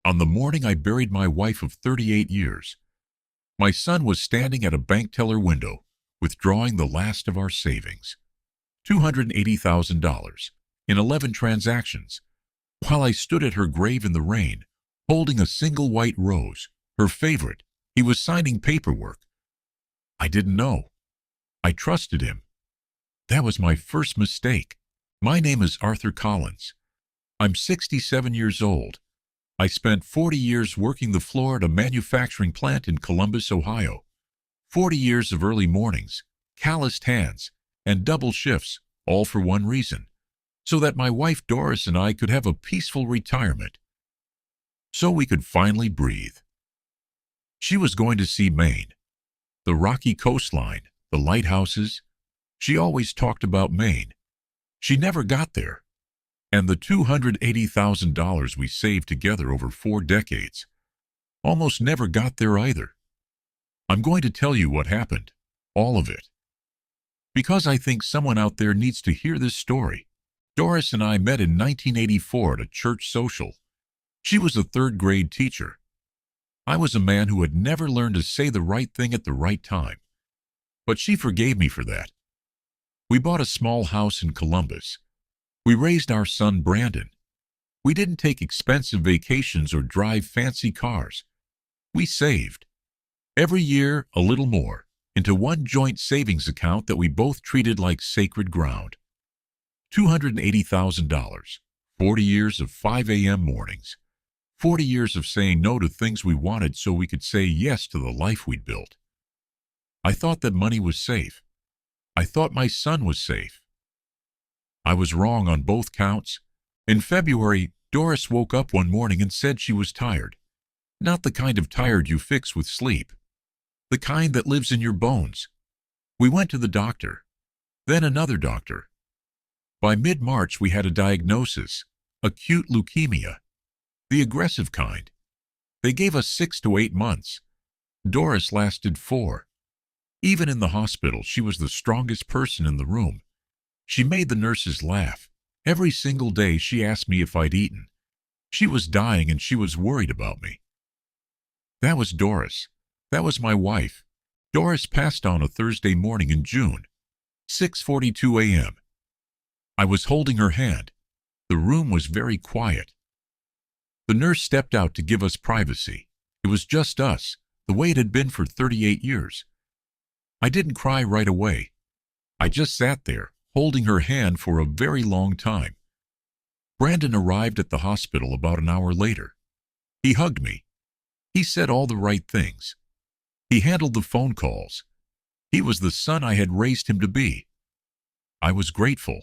On the morning I buried my wife of 38 years, my son was standing at a bank teller window, withdrawing the last of our savings, $280,000, in 11 transactions, while I stood at her grave in the rain, holding a single white rose, her favorite. He was signing paperwork. I didn't know. I trusted him. That was my first mistake. My name is Arthur Collins. I'm 67 years old. I spent 40 years working the floor at a manufacturing plant in Columbus, Ohio. 40 years of early mornings, calloused hands, and double shifts, all for one reason, so that my wife Doris and I could have a peaceful retirement, so we could finally breathe. She was going to see Maine, the rocky coastline, the lighthouses. She always talked about Maine. She never got there. And the $280,000 we saved together over 4 decades almost never got there either. I'm going to tell you what happened, all of it, because I think someone out there needs to hear this story. Doris and I met in 1984 at a church social. She was a 3rd grade teacher. I was a man who had never learned to say the right thing at the right time, but she forgave me for that. We bought a small house in Columbus. We raised our son Brandon. We didn't take expensive vacations or drive fancy cars. We saved, every year a little more, into one joint savings account that we both treated like sacred ground. $280,000, 40 years of 5 a.m. mornings, 40 years of saying no to things we wanted so we could say yes to the life we'd built. I thought that money was safe. I thought my son was safe. I was wrong on both counts. In February, Doris woke up one morning and said she was tired. Not the kind of tired you fix with sleep. The kind that lives in your bones. We went to the doctor. Then another doctor. By mid-March, we had a diagnosis: acute leukemia. The aggressive kind. They gave us 6 to 8 months. Doris lasted 4. Even in the hospital, she was the strongest person in the room. She made the nurses laugh. Every single day she asked me if I'd eaten. She was dying and she was worried about me. That was Doris. That was my wife. Doris passed on a Thursday morning in June, 6:42 a.m. I was holding her hand. The room was very quiet. The nurse stepped out to give us privacy. It was just us, the way it had been for 38 years. I didn't cry right away. I just sat there, holding her hand for a very long time. Brandon arrived at the hospital about an hour later. He hugged me. He said all the right things. He handled the phone calls. He was the son I had raised him to be. I was grateful.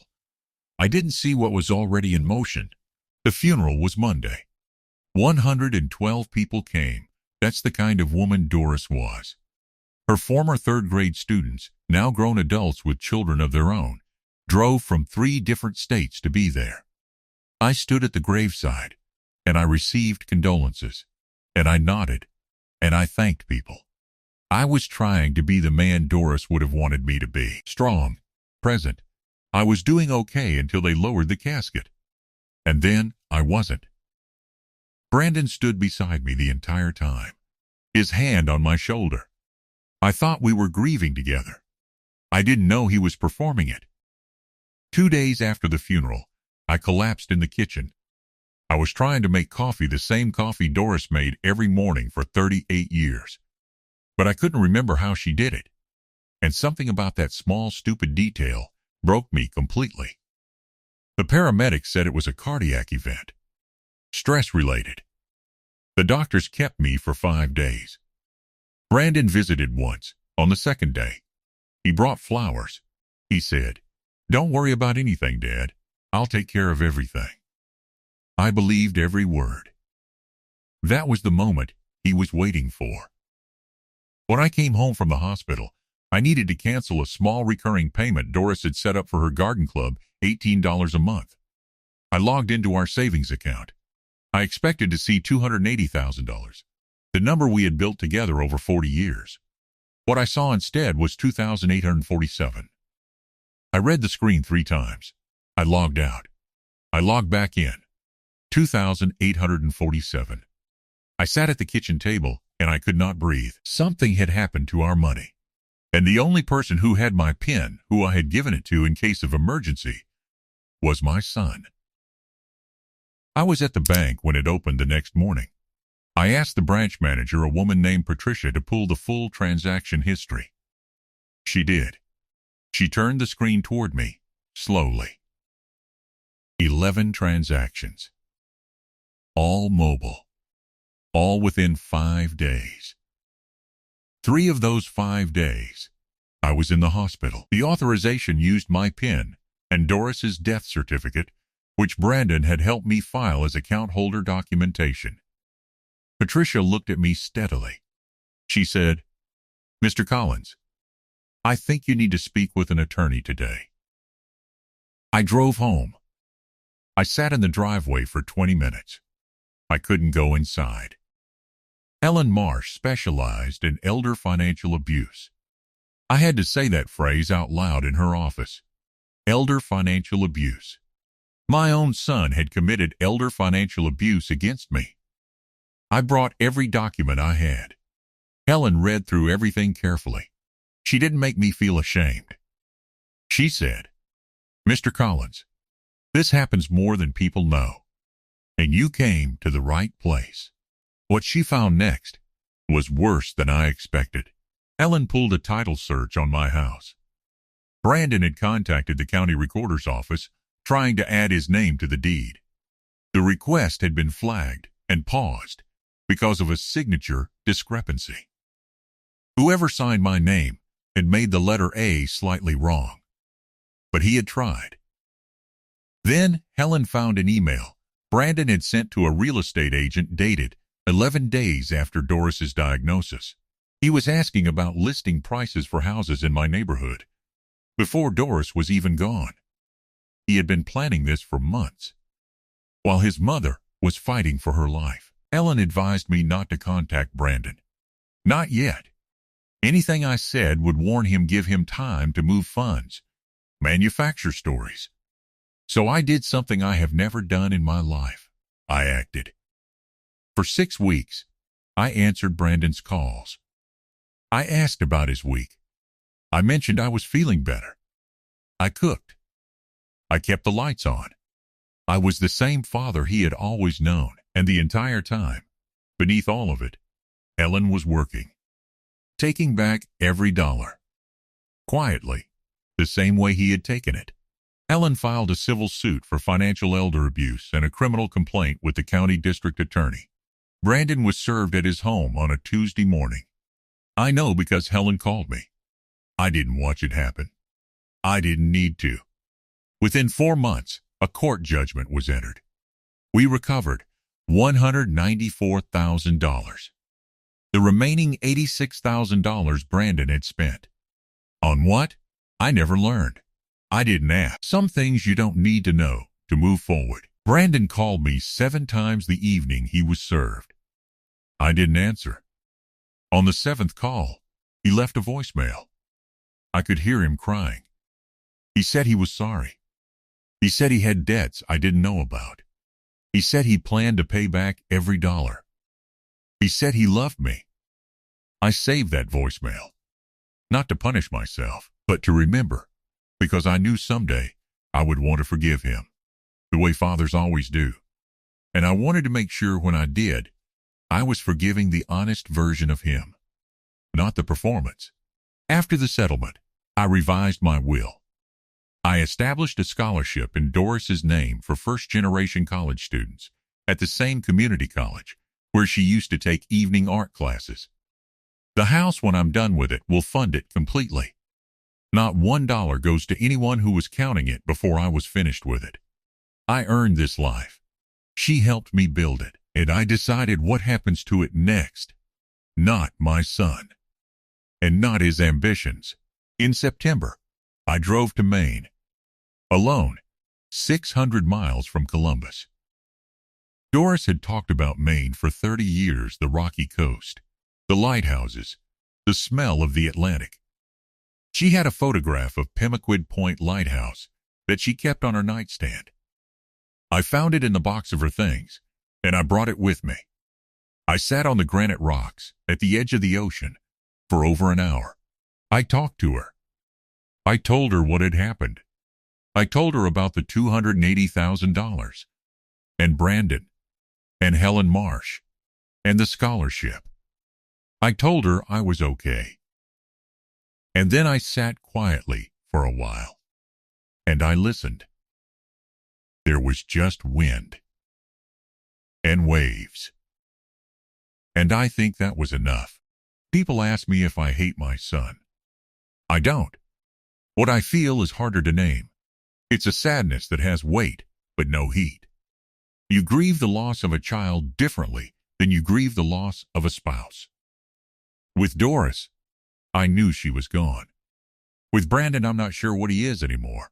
I didn't see what was already in motion. The funeral was Monday. 112 people came. That's the kind of woman Doris was. Her former 3rd grade students, now grown adults with children of their own, drove from 3 different states to be there. I stood at the graveside, and I received condolences, and I nodded, and I thanked people. I was trying to be the man Doris would have wanted me to be. Strong, present. I was doing okay until they lowered the casket. And then I wasn't. Brandon stood beside me the entire time, his hand on my shoulder. I thought we were grieving together. I didn't know he was performing it. 2 days after the funeral, I collapsed in the kitchen. I was trying to make coffee, the same coffee Doris made every morning for 38 years. But I couldn't remember how she did it. And something about that small, stupid detail broke me completely. The paramedics said it was a cardiac event. Stress-related. The doctors kept me for 5 days. Brandon visited once, on the 2nd day. He brought flowers. He said, "Don't worry about anything, Dad. I'll take care of everything." I believed every word. That was the moment he was waiting for. When I came home from the hospital, I needed to cancel a small recurring payment Doris had set up for her garden club, $18 a month. I logged into our savings account. I expected to see $280,000, the number we had built together over 40 years. What I saw instead was $2,847. I read the screen 3 times. I logged out. I logged back in. $2,847. I sat at the kitchen table, and I could not breathe. Something had happened to our money, and the only person who had my PIN, who I had given it to in case of emergency, was my son. I was at the bank when it opened the next morning. I asked the branch manager, a woman named Patricia, to pull the full transaction history. She did. She turned the screen toward me, slowly. 11 transactions. All mobile. All within 5 days. 3 of those 5 days, I was in the hospital. The authorization used my PIN and Doris's death certificate, which Brandon had helped me file as account holder documentation. Patricia looked at me steadily. She said, "Mr. Collins, I think you need to speak with an attorney today." I drove home. I sat in the driveway for 20 minutes. I couldn't go inside. Ellen Marsh specialized in elder financial abuse. I had to say that phrase out loud in her office. Elder financial abuse. My own son had committed elder financial abuse against me. I brought every document I had. Helen read through everything carefully. She didn't make me feel ashamed. She said, "Mr. Collins, this happens more than people know, and you came to the right place." What she found next was worse than I expected. Ellen pulled a title search on my house. Brandon had contacted the county recorder's office, trying to add his name to the deed. The request had been flagged and paused because of a signature discrepancy. Whoever signed my name had made the letter A slightly wrong, but he had tried. Then Helen found an email Brandon had sent to a real estate agent dated 11 days after Doris's diagnosis. He was asking about listing prices for houses in my neighborhood before Doris was even gone. He had been planning this for months, while his mother was fighting for her life. Ellen advised me not to contact Brandon. Not yet. Anything I said would warn him, give him time to move funds, manufacture stories. So I did something I have never done in my life. I acted. For 6 weeks, I answered Brandon's calls. I asked about his week. I mentioned I was feeling better. I cooked. I kept the lights on. I was the same father he had always known, and the entire time, beneath all of it, Ellen was working, taking back every dollar. Quietly, the same way he had taken it. Ellen filed a civil suit for financial elder abuse and a criminal complaint with the county district attorney. Brandon was served at his home on a Tuesday morning. I know because Helen called me. I didn't watch it happen. I didn't need to. Within 4 months, a court judgment was entered. We recovered $194,000. The remaining $86,000 Brandon had spent. On what? I never learned. I didn't ask. Some things you don't need to know to move forward. Brandon called me 7 times the evening he was served. I didn't answer. On the 7th call, he left a voicemail. I could hear him crying. He said he was sorry. He said he had debts I didn't know about. He said he planned to pay back every dollar. He said he loved me. I saved that voicemail, not to punish myself, but to remember, because I knew someday I would want to forgive him, the way fathers always do. And I wanted to make sure when I did, I was forgiving the honest version of him, not the performance. After the settlement, I revised my will. I established a scholarship in Doris's name for first-generation college students at the same community college where she used to take evening art classes. The house, when I'm done with it, will fund it completely. Not $1 goes to anyone who was counting it before I was finished with it. I earned this life. She helped me build it, and I decided what happens to it next. Not my son, and not his ambitions. In September, I drove to Maine, alone, 600 miles from Columbus. Doris had talked about Maine for 30 years, the rocky coast, the lighthouses, the smell of the Atlantic. She had a photograph of Pemaquid Point Lighthouse that she kept on her nightstand. I found it in the box of her things, and I brought it with me. I I sat on the granite rocks at the edge of the ocean for over an hour. I talked to her. I told her what had happened. I told her about the $280,000 and Brandon and Helen Marsh and the scholarship. I told her I was okay. And then I sat quietly for a while, and I listened. There was just wind and waves. And I think that was enough. People ask me if I hate my son. I don't. What I feel is harder to name. It's a sadness that has weight, but no heat. You grieve the loss of a child differently than you grieve the loss of a spouse. With Doris, I knew she was gone. With Brandon, I'm not sure what he is anymore.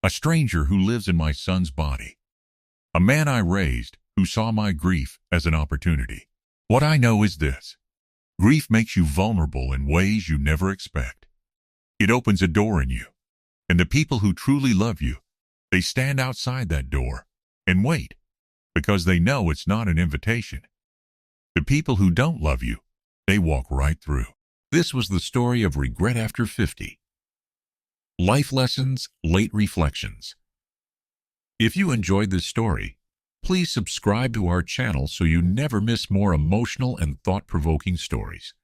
A stranger who lives in my son's body. A man I raised who saw my grief as an opportunity. What I know is this. Grief makes you vulnerable in ways you never expect. It opens a door in you, and the people who truly love you, they stand outside that door and wait, because they know it's not an invitation. The people who don't love you, they walk right through. This was the story of Regret After 50. Life Lessons, Late Reflections. If you enjoyed this story, please subscribe to our channel so you never miss more emotional and thought-provoking stories.